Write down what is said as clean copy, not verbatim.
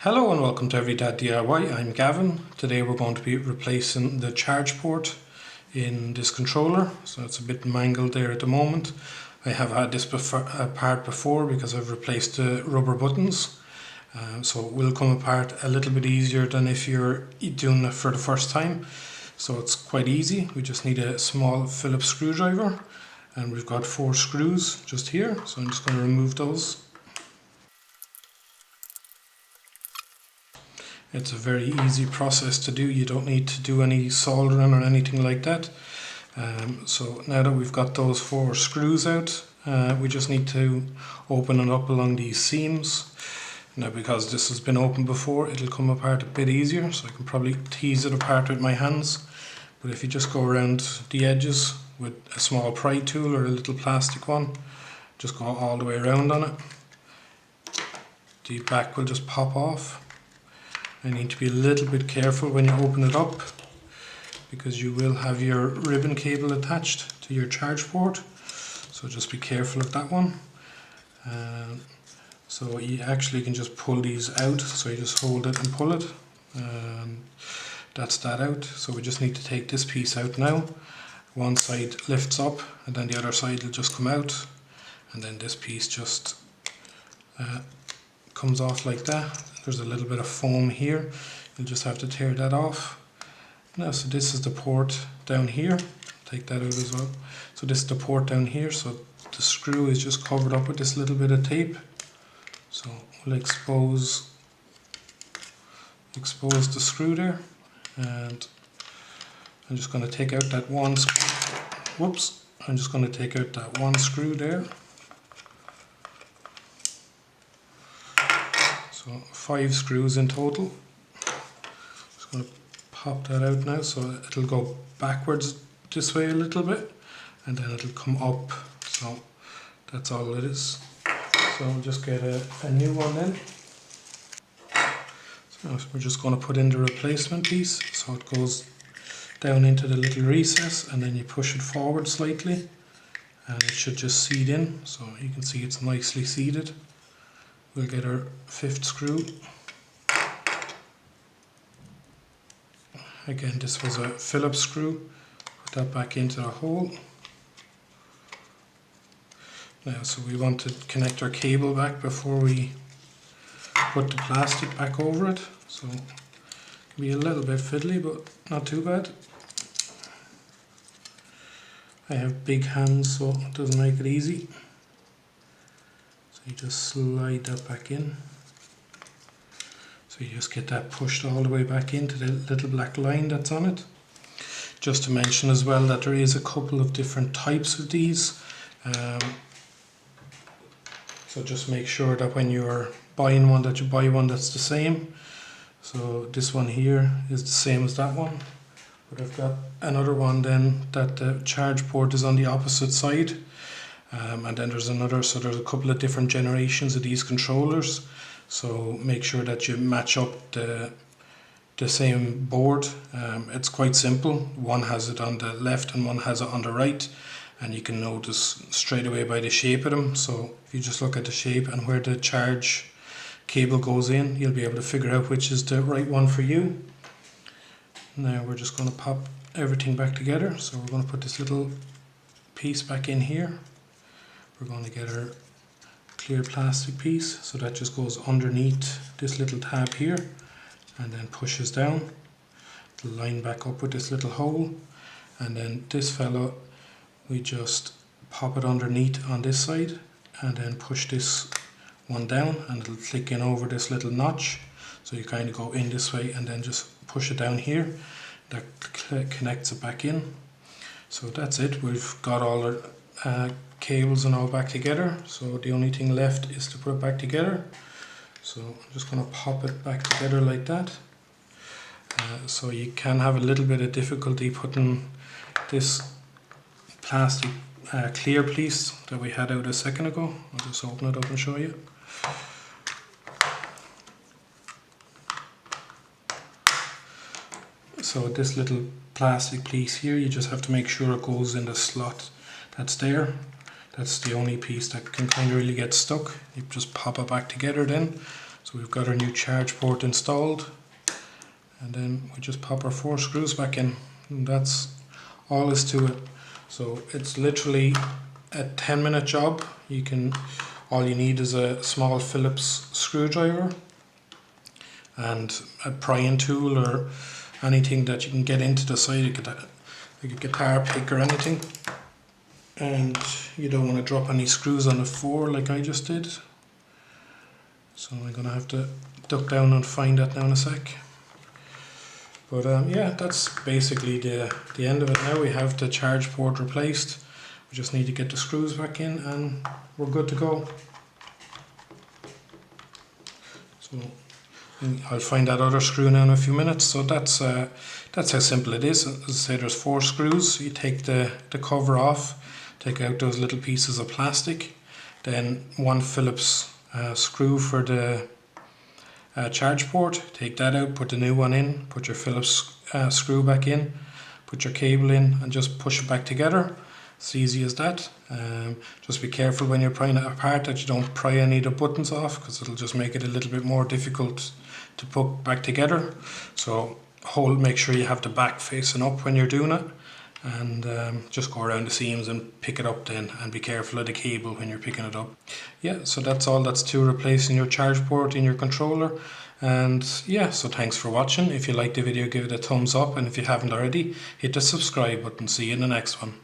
Hello and welcome to EveryDadDIY. I'm Gavin. Today we're going to be replacing the charge port in this controller. So it's a bit mangled there at the moment. I have had this apart before because I've replaced the rubber buttons. So it will come apart a little bit easier than if you're doing it for the first time. So it's quite easy. We just need a small Phillips screwdriver and we've got 4 screws just here. So I'm just going to remove those. It's a very easy process to do. You don't need to do any soldering or anything like that. So now that we've got those 4 screws out, we just need to open it up along these seams. Now because this has been opened before, it'll come apart a bit easier, so I can probably tease it apart with my hands. But if you just go around the edges with a small pry tool or a little plastic one, just go all the way around on it. The back will just pop off. You need to be a little bit careful when you open it up because you will have your ribbon cable attached to your charge port, so just be careful of that one. So you actually can just pull these out, so you just hold it and pull it. That's that out. So we just need to take this piece out now. One side lifts up and then the other side will just come out, and then this piece just comes off like that. There's a little bit of foam here, you'll just have to tear that off. Now, so this is the port down here, take that out as well. So this is the port down here, so the screw is just covered up with this little bit of tape. So we'll expose the screw there, and I'm just going to take out that one I'm just going to take out that one screw there. So 5 screws in total. Just going to pop that out now, so it'll go backwards this way a little bit and then it'll come up. So that's all it is. So we'll just get a new one then. So we're just going to put in the replacement piece, so it goes down into the little recess and then you push it forward slightly and it should just seat in. So you can see it's nicely seated. We'll get our 5th screw. Again, this was a Phillips screw. Put that back into the hole. Now, so we want to connect our cable back before we put the plastic back over it. So it can be a little bit fiddly, but not too bad. I have big hands, so it doesn't make it easy. You just slide that back in. So you just get that pushed all the way back into the little black line that's on it. Just to mention as well that there is a couple of different types of these. So just make sure that when you're buying one that you buy one that's the same. So this one here is the same as that one. But I've got another one then that the charge port is on the opposite side. And then there's another, so there's a couple of different generations of these controllers, so make sure that you match up the same board. It's quite simple. One has it on the left and one has it on the right, and you can notice straight away by the shape of them. So if you just look at the shape and where the charge cable goes in, you'll be able to figure out which is the right one for you. Now we're just going to pop everything back together. So we're going to put this little piece back in here. We're going to get our clear plastic piece, so that just goes underneath this little tab here and then pushes down. It'll line back up with this little hole, and then this fellow we just pop it underneath on this side and then push this one down and it'll click in over this little notch. So you kind of go in this way and then just push it down here. That connects it back in. So that's it. We've got all our cables and all back together, so the only thing left is to put it back together. So I'm just going to pop it back together like that. So you can have a little bit of difficulty putting this plastic clear piece that we had out a second ago. I'll just open it up and show you. So this little plastic piece here, you just have to make sure it goes in the slot that's there. That's the only piece that can kind of really get stuck. You just pop it back together then. So we've got our new charge port installed, and then we just pop our 4 screws back in, and that's all is to it. So it's literally a 10-minute job. All you need is a small Phillips screwdriver and a prying tool or anything that you can get into the side, like a guitar pick or anything. And you don't want to drop any screws on the 4 like I just did. So I'm going to have to duck down and find that now in a sec. But yeah, that's basically the end of it now. We have the charge port replaced. We just need to get the screws back in and we're good to go. So I'll find that other screw now in a few minutes. So that's how simple it is. As I say, there's 4 screws. You take the cover off, take out those little pieces of plastic, then 1 Phillips screw for the charge port, take that out, put the new one in, put your Phillips screw back in, put your cable in and just push it back together. It's easy as that. Just be careful when you're prying it apart that you don't pry any of the buttons off, because it'll just make it a little bit more difficult to put back together. So make sure you have the back facing up when you're doing it, and just go around the seams and pick it up then, and be careful of the cable when you're picking it up. Yeah, so that's all that's to replacing your charge port in your controller. And yeah, so thanks for watching. If you liked the video, give it a thumbs up, and if you haven't already, hit the subscribe button. See you in the next one.